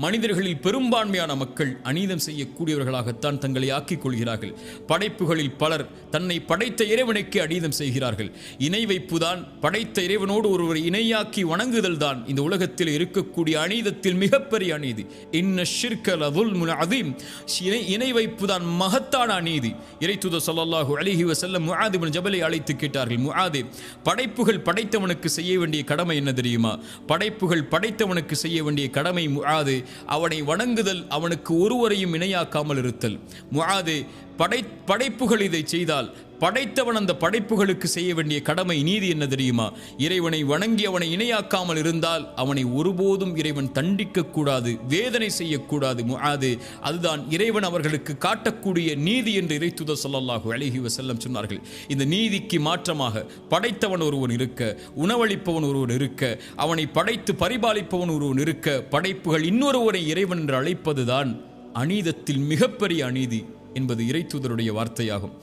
மனிதர்களில் பெரும்பான்மையான மக்கள் அநீதம் செய்யக்கூடியவர்களாகத்தான் தங்களை ஆக்கிக் கொள்கிறார்கள். படைப்புகளில் பலர் தன்னை படைத்த இறைவனுக்கு அநீதம் செய்கிறார்கள். இணை வைப்புதான், படைத்த இறைவனோடு ஒருவரை இணையாக்கி வணங்குதல் தான் இந்த உலகத்தில் இருக்கக்கூடிய அநீதத்தில் மிகப்பெரிய அநீதி. இன்ன ஷிர்க லதுல்முன் அதீம். இணை வைப்புதான் மகத்தான அநீதி. இறைத்தூதர் ஸல்லல்லாஹு அலைஹி வஸல்லம் முஆத் இப்னு ஜபலை அழைத்து கேட்டார்கள், முஆதே, படைப்புகள் படைத்தவனுக்கு செய்ய வேண்டிய கடமை என்ன தெரியுமா? படைப்புகள் படைத்தவனுக்கு செய்ய வேண்டிய கடமை முஆதே, அவனை வணங்குதல், அவனுக்கு ஒருவரையும் இணையாக்காமல் இருத்தல். முஆதே, படைப்புகள் இதை செய்தால் படைத்தவன் அந்த படைப்புகளுக்கு செய்ய வேண்டிய கடமை நீதி என்ன தெரியுமா? இறைவனை வணங்கி அவனை இணையாக்காமல் இருந்தால் அவனை ஒருபோதும் இறைவன் தண்டிக்க கூடாது, வேதனை செய்யக்கூடாது. முஆதே, அதுதான் இறைவன் அவர்களுக்கு காட்டக்கூடிய நீதி என்று இறைத்தூதர் ஸல்லல்லாஹு அலைஹி வஸல்லம் சொன்னார்கள். இந்த நீதிக்கு மாற்றமாக படைத்தவன் ஒருவன் இருக்க, உணவளிப்பவன் ஒருவன் இருக்க, அவனை படைத்து பரிபாலிப்பவன் ஒருவன் இருக்க, படைப்புகள் இன்னொருவரை இறைவன் என்று அழைப்பதுதான் அநீதத்தில் மிகப்பெரிய அநீதி என்பது இறைத்தூதருடைய வார்த்தையாகும்.